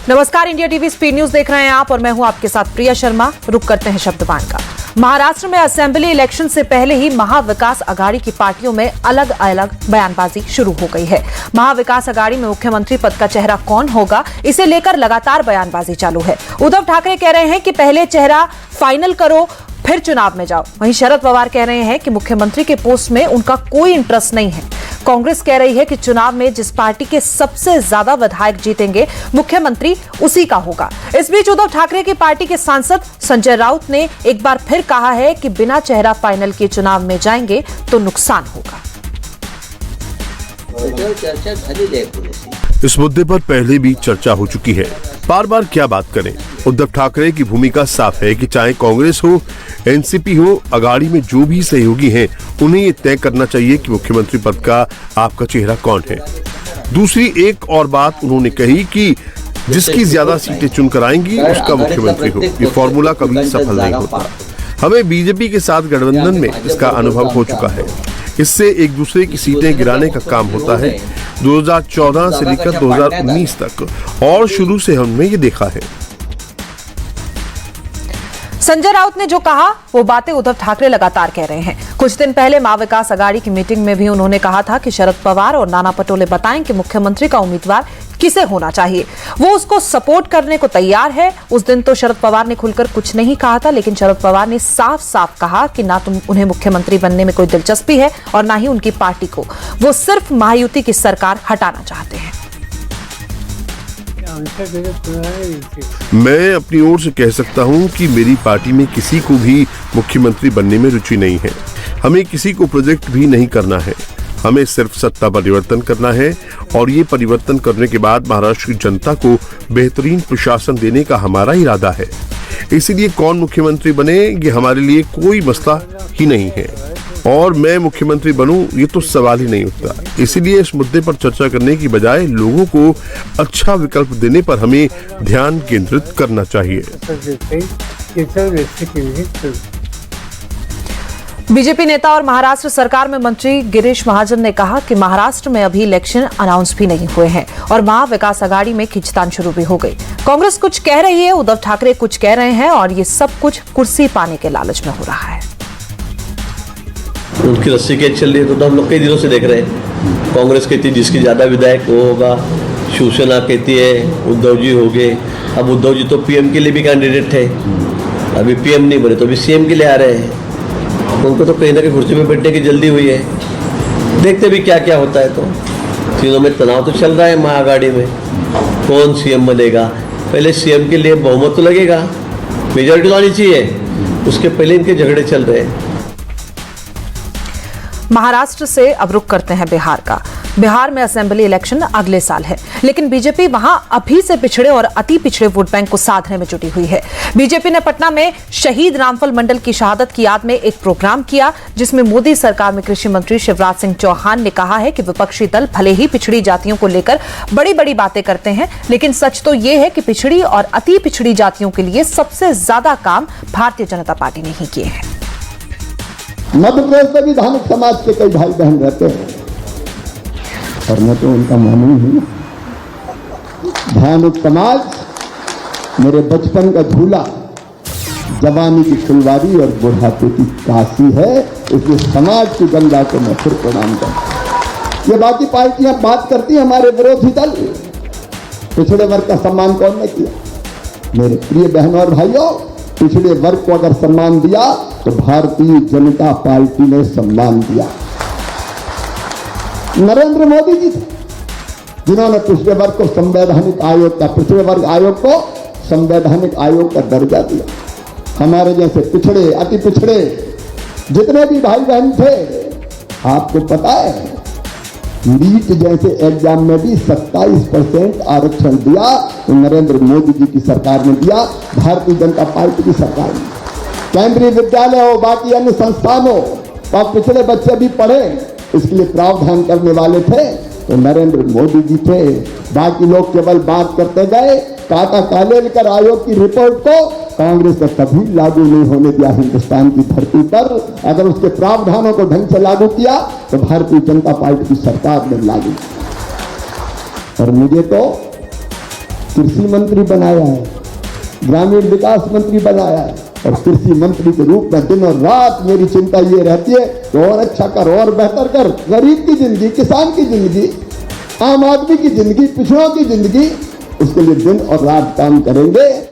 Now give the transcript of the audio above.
नमस्कार, India TV speed news देख रहे हैं आप और मैं हूं आपके साथ प्रिया शर्मा। रुक करते हैं शब्दबान का। महाराष्ट्र में असेंबली इलेक्शन से पहले ही महाविकास अघाड़ी की पार्टियों में अलग अलग बयानबाजी शुरू हो गई है। महाविकास अघाड़ी में मुख्यमंत्री पद का चेहरा कौन होगा, इसे लेकर लगातार बयानबाजी चालू है। उद्धव ठाकरे कह रहे हैं कि पहले चेहरा फाइनल करो, फिर चुनाव में जाओ। वहीं शरद पवार कह रहे हैं कि मुख्यमंत्री के पोस्ट में उनका कोई इंटरेस्ट नहीं है। कांग्रेस कह रही है कि चुनाव में जिस पार्टी के सबसे ज्यादा विधायक जीतेंगे, मुख्यमंत्री उसी का होगा। इस बीच उद्धव ठाकरे की पार्टी के सांसद संजय राउत ने एक बार फिर कहा है कि बिना चेहरा फाइनल के चुनाव में जाएंगे तो नुकसान होगा। इस मुद्दे पर पहले भी चर्चा हो चुकी है, बार बार क्या बात करें। उद्धव ठाकरे की भूमिका साफ है कि चाहे कांग्रेस हो, एनसीपी हो, अघाड़ी में जो भी सहयोगी हैं, उन्हें ये तय करना चाहिए कि मुख्यमंत्री पद का आपका चेहरा कौन है। दूसरी एक और बात उन्होंने कही कि जिसकी ज्यादा सीटें चुनकर आएंगी उसका मुख्यमंत्री हो। ये फॉर्मूला कभी सफल नहीं होता। हमें बीजेपी के साथ गठबंधन में इसका अनुभव हो चुका है। इससे एक दूसरे की सीटें गिराने का काम होता है। 2014 से लेकर 2019 तक और शुरू से हमने ये देखा है। संजय राउत ने जो कहा वो बातें उद्धव ठाकरे लगातार कह रहे हैं। कुछ दिन पहले महाविकास अघाड़ी की मीटिंग में भी उन्होंने कहा था कि शरद पवार और नाना पटोले बताएं कि मुख्यमंत्री का उम्मीदवार किसे होना चाहिए, वो उसको सपोर्ट करने को तैयार है। उस दिन तो शरद पवार ने खुलकर कुछ नहीं कहा था, लेकिन शरद पवार ने साफ साफ कहा कि ना तो उन्हें मुख्यमंत्री बनने में कोई दिलचस्पी है और ना ही उनकी पार्टी को। वो सिर्फ महायुति की सरकार हटाना चाहते हैं। मैं अपनी ओर से कह सकता हूं कि मेरी पार्टी में किसी को भी मुख्यमंत्री बनने में रुचि नहीं है। हमें किसी को प्रोजेक्ट भी नहीं करना है। हमें सिर्फ सत्ता परिवर्तन करना है और ये परिवर्तन करने के बाद महाराष्ट्र की जनता को बेहतरीन प्रशासन देने का हमारा इरादा है। इसीलिए कौन मुख्यमंत्री बने ये हमारे लिए कोई मसला ही नहीं है और मैं मुख्यमंत्री बनूं ये तो सवाल ही नहीं उठता। इसीलिए इस मुद्दे पर चर्चा करने की बजाय लोगों को अच्छा विकल्प देने पर हमें ध्यान केंद्रित करना चाहिए। बीजेपी नेता और महाराष्ट्र सरकार में मंत्री गिरीश महाजन ने कहा कि महाराष्ट्र में अभी इलेक्शन अनाउंस भी नहीं हुए हैं और महाविकास अघाड़ी में खींचतान शुरू भी हो गई। कांग्रेस कुछ कह रही है, उद्धव ठाकरे कुछ कह रहे हैं और ये सब कुछ कुर्सी पाने के लालच में हो रहा है। उनकी रस्सी कैच चल रही है तो हम लोग कई दिनों से देख रहे हैं। कांग्रेस कहती है जिसकी ज्यादा विधायक वो होगा, शिवसेना कहती है उद्धव जी हो गए। अब उद्धव जी तो पीएम के लिए भी कैंडिडेट थे, अभी पीएम नहीं बने तो अभी सीएम के लिए आ रहे हैं। उनको तो कहीं ना कहीं कुर्सी में बैठने की जल्दी हुई है। देखते भी क्या क्या होता है। तो तीनों में तनाव तो चल रहा है महाअघाड़ी में, कौन सीएम बनेगा। पहले सीएम के लिए बहुमत तो लगेगा, मेजोरिटी तो आनी चाहिए, उसके पहले इनके झगड़े चल रहे हैं। महाराष्ट्र से अब रुख करते हैं बिहार का। बिहार में असेंबली इलेक्शन अगले साल है, लेकिन बीजेपी वहां अभी से पिछड़े और अति पिछड़े वोट बैंक को साधने में जुटी हुई है। बीजेपी ने पटना में शहीद रामफल मंडल की शहादत की याद में एक प्रोग्राम किया, जिसमें मोदी सरकार में कृषि मंत्री शिवराज सिंह चौहान ने कहा है कि विपक्षी दल भले ही पिछड़ी जातियों को लेकर बड़ी बड़ी बातें करते हैं, लेकिन सच तो यह है कि पिछड़ी और अति पिछड़ी जातियों के लिए सबसे ज्यादा काम भारतीय जनता पार्टी ने ही किए हैं। मध्य प्रदेश में भी धार्मिक समाज के कई भाई बहन रहते हैं और मैं तो उनका मानू ही हूं। धार्मिक समाज मेरे बचपन का झूला, जवानी की फुलवारी और बुढ़ापे की काशी है। इसलिए समाज की गंगा को मैं फिर प्रणाम करता। ये बाकी पार्टियां बात करती हैं, हमारे विरोधी दल पिछड़े वर्ग का सम्मान कौन ने किया। मेरे प्रिय बहनों और भाइयों, पिछड़े वर्ग को अगर सम्मान दिया तो भारतीय जनता पार्टी ने सम्मान दिया। नरेंद्र मोदी जी थे जिन्होंने पिछड़े वर्ग को संवैधानिक आयोग का, पिछड़े वर्ग आयोग को संवैधानिक आयोग का दर्जा दिया। हमारे जैसे पिछड़े, अति पिछड़े जितने भी भाई बहन थे, आपको पता है नीट जैसे एग्जाम में भी 27% आरक्षण दिया तो नरेंद्र मोदी जी की सरकार ने दिया, भारतीय जनता पार्टी की सरकार ने। केंद्रीय विद्यालय हो, बाकी अन्य संस्थान हो, तो पिछड़े बच्चे भी पढ़े, इसके लिए प्रावधान करने वाले थे तो नरेंद्र मोदी जी थे। बाकी लोग केवल बात करते गए। टाटा कालेलकर आयोग की रिपोर्ट को कांग्रेस ने कभी लागू नहीं होने दिया हिंदुस्तान की धरती पर। अगर उसके प्रावधानों को ढंग से लागू किया तो भारतीय जनता पार्टी की सरकार ने लागू किया। और मुझे तो कृषि मंत्री बनाया है, ग्रामीण विकास मंत्री बनाया है, और कृषि मंत्री के रूप में दिन और रात मेरी चिंता ये रहती है कि और अच्छा कर, और बेहतर कर, गरीब की जिंदगी, किसान की जिंदगी, आम आदमी की जिंदगी, पिछड़ों की जिंदगी, उसके लिए दिन और रात काम करेंगे।